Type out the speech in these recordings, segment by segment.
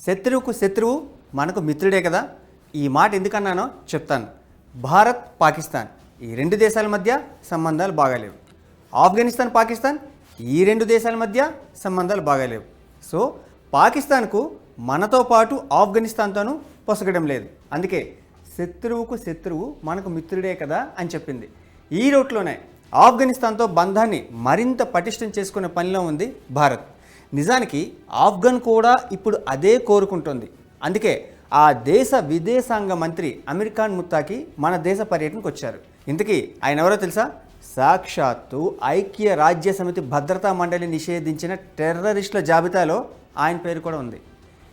శత్రువుకు శత్రువు మనకు మిత్రుడే కదా. ఈ మాట ఎందుకన్నానో చెప్తాను. భారత్ పాకిస్తాన్ ఈ రెండు దేశాల మధ్య సంబంధాలు బాగాలేవు. ఆఫ్ఘనిస్తాన్ పాకిస్తాన్ ఈ రెండు దేశాల మధ్య సంబంధాలు బాగాలేవు. సో పాకిస్తాన్కు మనతో పాటు ఆఫ్ఘనిస్తాన్తోనూ పొసగడం లేదు. అందుకే శత్రువుకు శత్రువు మనకు మిత్రుడే కదా అని చెప్పింది. ఈ రూట్లోనే ఆఫ్ఘనిస్తాన్తో బంధాన్ని మరింత పటిష్టం చేసుకునే పనిలో ఉంది భారత్. నిజానికి ఆఫ్ఘన్ కూడా ఇప్పుడు అదే కోరుకుంటోంది. అందుకే ఆ దేశ విదేశాంగ మంత్రి అమీర్ ఖాన్ ముత్తాకి మన దేశ పర్యటనకు వచ్చారు. ఇంతకీ ఆయన ఎవరో తెలుసా? సాక్షాత్తు ఐక్య రాజ్య సమితి భద్రతా మండలి నిషేధించిన టెర్రరిస్టుల జాబితాలో ఆయన పేరు కూడా ఉంది.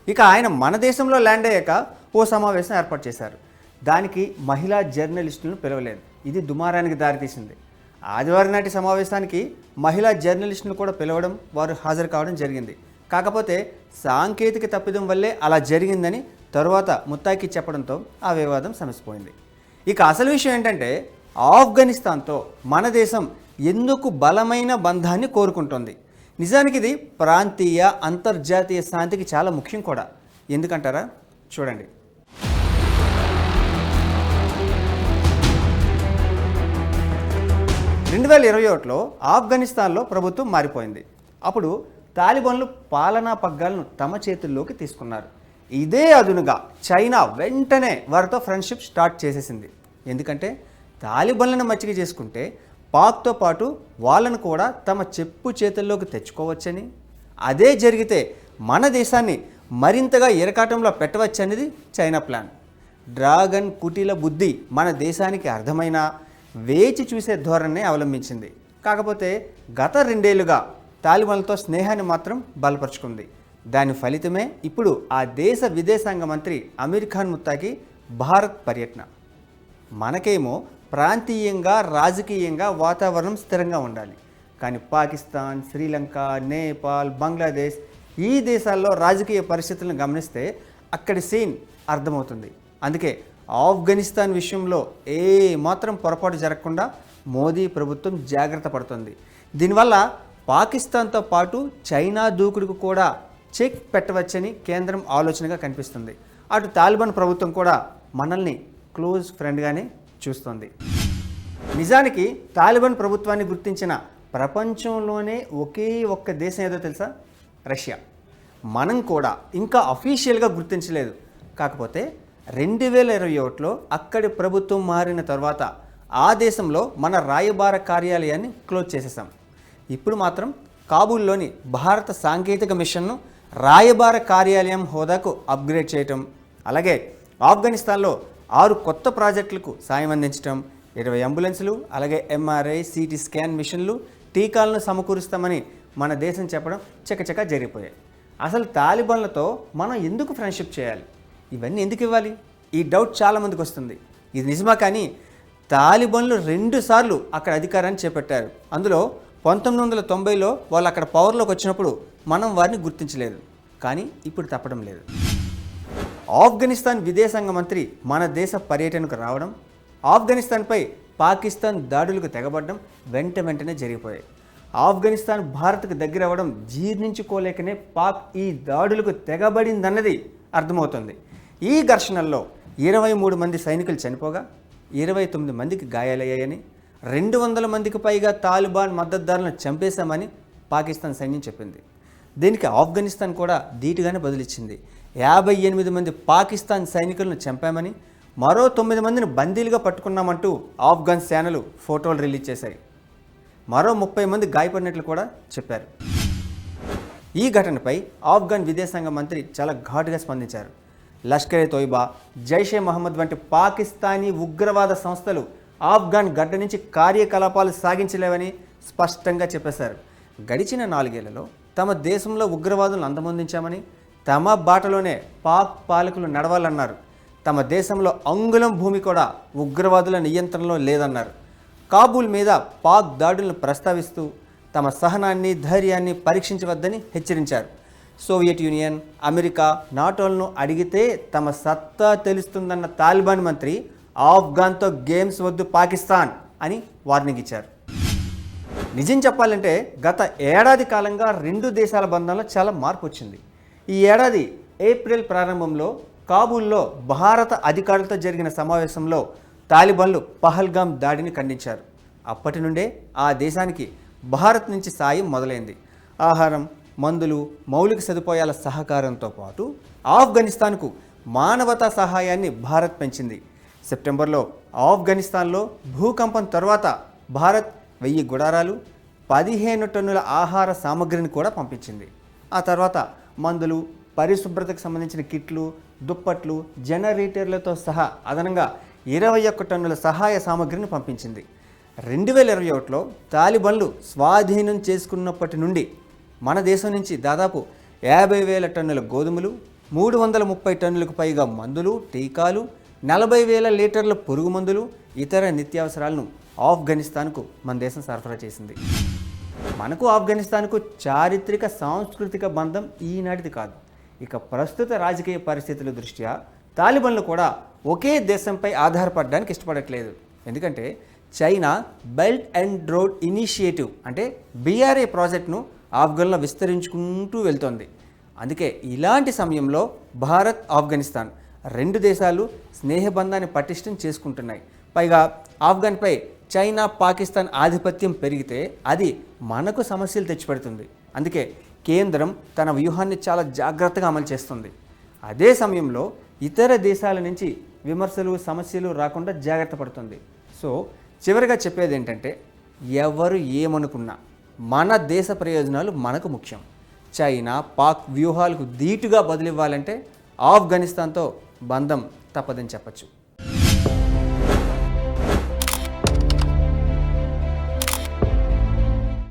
ఇక ఆయన మన దేశంలో ల్యాండ్ అయ్యాక ఓ సమావేశం ఏర్పాటు చేశారు. దానికి మహిళా జర్నలిస్టులను పిలవలేదు. ఇది దుమారానికి దారితీసింది. ఆదివారం నాటి సమావేశానికి మహిళా జర్నలిస్టులను కూడా పిలవడం, వారు హాజరు కావడం జరిగింది. కాకపోతే సాంకేతిక తప్పిదం వల్లే అలా జరిగిందని తరువాత ముత్తాకి చెప్పడంతో ఆ వివాదం సమసిపోయింది. ఇక అసలు విషయం ఏంటంటే, ఆఫ్ఘనిస్తాన్తో మన దేశం ఎందుకు బలమైన బంధాన్ని కోరుకుంటోంది. నిజానికి ఇది ప్రాంతీయ అంతర్జాతీయ శాంతికి చాలా ముఖ్యం కూడా. ఎందుకంటారా? చూడండి. 2021లో ఆఫ్ఘనిస్తాన్లో ప్రభుత్వం మారిపోయింది. అప్పుడు తాలిబాన్లు పాలనా పగ్గాలను తమ చేతుల్లోకి తీసుకున్నారు. ఇదే అదునుగా చైనా వెంటనే వారితో ఫ్రెండ్షిప్ స్టార్ట్ చేసేసింది. ఎందుకంటే తాలిబాన్లను మచ్చిక చేసుకుంటే పాక్తో పాటు వాళ్ళను కూడా తమ చెప్పు చేతుల్లోకి తెచ్చుకోవచ్చని, అదే జరిగితే మన దేశాన్ని మరింతగా ఇరకాటంలో పెట్టవచ్చనేది చైనా ప్లాన్. డ్రాగన్ కుటిల బుద్ధి మన దేశానికి అర్థమైన వేచి చూసే ధోరణిని అవలంబించింది. కాకపోతే గత 2 ఏళ్లుగా తాలిబాన్లతో స్నేహాన్ని మాత్రం బలపరుచుకుంది. దాని ఫలితమే ఇప్పుడు ఆ దేశ విదేశాంగ మంత్రి అమీర్ ఖాన్ ముత్తాకి భారత్ పర్యటన. మనకేమో ప్రాంతీయంగా రాజకీయంగా వాతావరణం స్థిరంగా ఉండాలి. కానీ పాకిస్తాన్, శ్రీలంక, నేపాల్, బంగ్లాదేశ్ ఈ దేశాల్లో రాజకీయ పరిస్థితులను గమనిస్తే అక్కడి సీన్ అర్థమవుతుంది. అందుకే ఆఫ్ఘనిస్తాన్ విషయంలో ఏ మాత్రం పొరపాటు జరగకుండా మోదీ ప్రభుత్వం జాగ్రత్త పడుతుంది. దీనివల్ల పాకిస్తాన్తో పాటు చైనా దూకుడుకు కూడా చెక్ పెట్టవచ్చని కేంద్రం ఆలోచనగా కనిపిస్తుంది. అటు తాలిబాన్ ప్రభుత్వం కూడా మనల్ని క్లోజ్ ఫ్రెండ్గానే చూస్తుంది. నిజానికి తాలిబాన్ ప్రభుత్వాన్ని గుర్తించిన ప్రపంచంలోనే ఒకే ఒక్క దేశం ఏదో తెలుసా? రష్యా. మనం కూడా ఇంకా అఫీషియల్గా గుర్తించలేదు. కాకపోతే 2021లో అక్కడి ప్రభుత్వం మారిన తర్వాత ఆ దేశంలో మన రాయబార కార్యాలయాన్ని క్లోజ్ చేసేసాం. ఇప్పుడు మాత్రం కాబూల్లోని భారత సాంకేతిక మిషన్ను రాయబార కార్యాలయం హోదాకు అప్గ్రేడ్ చేయటం, అలాగే ఆఫ్ఘనిస్తాన్లో 6 కొత్త ప్రాజెక్టులకు సాయం అందించడం, 20 అంబులెన్సులు, అలాగే ఎంఆర్ఐ, సిటీ స్కాన్ మిషన్లు, టీకాలను సమకూరుస్తామని మన దేశం చెప్పడం చకచకా జరిగిపోయాయి. అసలు తాలిబాన్లతో మనం ఎందుకు ఫ్రెండ్షిప్ చేయాలి? ఇవన్నీ ఎందుకు ఇవ్వాలి? ఈ డౌట్ చాలామందికి వస్తుంది. ఇది నిజమా? కానీ తాలిబాన్లు 2 సార్లు అక్కడ అధికారాన్ని చేపట్టారు. అందులో 1990లో వాళ్ళు అక్కడ పవర్లోకి వచ్చినప్పుడు మనం వారిని గుర్తించలేదు. కానీ ఇప్పుడు తప్పడం లేదు. ఆఫ్ఘనిస్తాన్ విదేశాంగ మంత్రి మన దేశ పర్యటనకు రావడం, ఆఫ్ఘనిస్తాన్పై పాకిస్తాన్ దాడులకు తెగబడడం వెంటనే జరిగిపోయాయి. ఆఫ్ఘనిస్తాన్ భారత్కు దగ్గర అవ్వడం జీర్ణించుకోలేకనే పాక్ ఈ దాడులకు తెగబడిందన్నది అర్థమవుతుంది. ఈ ఘర్షణల్లో 23 మంది సైనికులు చనిపోగా 29 మందికి గాయాలయ్యాయని, 200 మందికి పైగా తాలిబాన్ మద్దతుదారులను చంపేశామని పాకిస్తాన్ సైన్యం చెప్పింది. దీనికి ఆఫ్ఘనిస్తాన్ కూడా ధీటుగానే బదులిచ్చింది. 58 మంది పాకిస్తాన్ సైనికులను చంపామని, మరో 9 మందిని బందీలుగా పట్టుకున్నామంటూ ఆఫ్ఘన్ సేనలు ఫోటోలు రిలీజ్ చేశాయి. మరో 30 మంది గాయపడినట్లు కూడా చెప్పారు. ఈ ఘటనపై ఆఫ్ఘన్ విదేశాంగ మంత్రి చాలా ఘాటుగా స్పందించారు. లష్కర్-ఏ తోయిబా, జైషే మహమ్మద్ వంటి పాకిస్తానీ ఉగ్రవాద సంస్థలు ఆఫ్ఘన్ గడ్డ నుంచి కార్యకలాపాలు సాగించలేవని స్పష్టంగా చెప్పేశారు. గడిచిన 4 ఏళ్లలో తమ దేశంలో ఉగ్రవాదులను అంతమొందించామని, తమ బాటలోనే పాక్ పాలకులు నడవాలన్నారు. తమ దేశంలో అంగుళం భూమి కూడా ఉగ్రవాదుల నియంత్రణలో లేదన్నారు. కాబూల్ మీద పాక్ దాడులను ప్రస్తావిస్తూ తమ సహనాన్ని, ధైర్యాన్ని పరీక్షించవద్దని హెచ్చరించారు. సోవియట్ యూనియన్, అమెరికా, నాటోలను అడిగితే తమ సత్తా తెలుస్తుందన్న తాలిబాన్ మంత్రి ఆఫ్ఘన్తో గేమ్స్ వద్దు పాకిస్తాన్ అని వార్నింగ్ ఇచ్చారు. నిజం చెప్పాలంటే గత ఏడాది కాలంగా 2 దేశాల బంధంలో చాలా మార్పు వచ్చింది. ఈ ఏడాది ఏప్రిల్ ప్రారంభంలో కాబూల్లో భారత అధికారులతో జరిగిన సమావేశంలో తాలిబాన్లు పహల్గాం దాడిని ఖండించారు. అప్పటి నుండే ఆ దేశానికి భారత్ నుంచి సాయం మొదలైంది. ఆహారం, మందులు, మౌలిక సదుపాయాల సహకారంతో పాటు ఆఫ్ఘనిస్తాన్కు మానవతా సహాయాన్ని భారత్ పెంచింది. సెప్టెంబర్లో ఆఫ్ఘనిస్తాన్లో భూకంపం తర్వాత భారత్ 1000 గుడారాలు, 15 టన్నుల ఆహార సామగ్రిని కూడా పంపించింది. ఆ తర్వాత మందులు, పరిశుభ్రతకు సంబంధించిన కిట్లు, దుప్పట్లు, జనరేటర్లతో సహా అదనంగా 21 టన్నుల సహాయ సామగ్రిని పంపించింది. 2021లో తాలిబాన్లు స్వాధీనం చేసుకున్నప్పటి నుండి మన దేశం నుంచి దాదాపు 50,000 టన్నుల గోధుమలు, 330 టన్నులకు పైగా మందులు, టీకాలు, 40,000 లీటర్ల పురుగు మందులు, ఇతర నిత్యావసరాలను ఆఫ్ఘనిస్తాన్కు మన దేశం సరఫరా చేసింది. మనకు ఆఫ్ఘనిస్తాన్కు చారిత్రక సాంస్కృతిక బంధం ఈనాటిది కాదు. ఇక ప్రస్తుత రాజకీయ పరిస్థితుల దృష్ట్యా తాలిబాన్లు కూడా ఒకే దేశంపై ఆధారపడడానికి ఇష్టపడట్లేదు. ఎందుకంటే China belt and road initiative అంటే BRI ప్రాజెక్టును ఆఫ్ఘన్లో విస్తరించుకుంటూ వెళ్తోంది. అందుకే ఇలాంటి సమయంలో భారత్, ఆఫ్ఘనిస్తాన్ 2 దేశాలు స్నేహబంధాన్ని పటిష్టం చేసుకుంటున్నాయి. పైగా ఆఫ్ఘన్పై చైనా, పాకిస్తాన్ ఆధిపత్యం పెరిగితే అది మనకు సమస్యలు తెచ్చిపెడుతుంది. అందుకే కేంద్రం తన వ్యూహాన్ని చాలా జాగ్రత్తగా అమలు చేస్తుంది. అదే సమయంలో ఇతర దేశాల నుంచి విమర్శలు, సమస్యలు రాకుండా జాగ్రత్త పడుతుంది. సో చివరిగా చెప్పేది ఏంటంటే, ఎవరు ఏమనుకున్నా మన దేశ ప్రయోజనాలు మనకు ముఖ్యం. చైనా, పాక్ వ్యూహాలకు ధీటుగా బదులివ్వాలంటే ఆఫ్ఘనిస్తాన్తో బంధం తప్పదని చెప్పచ్చు.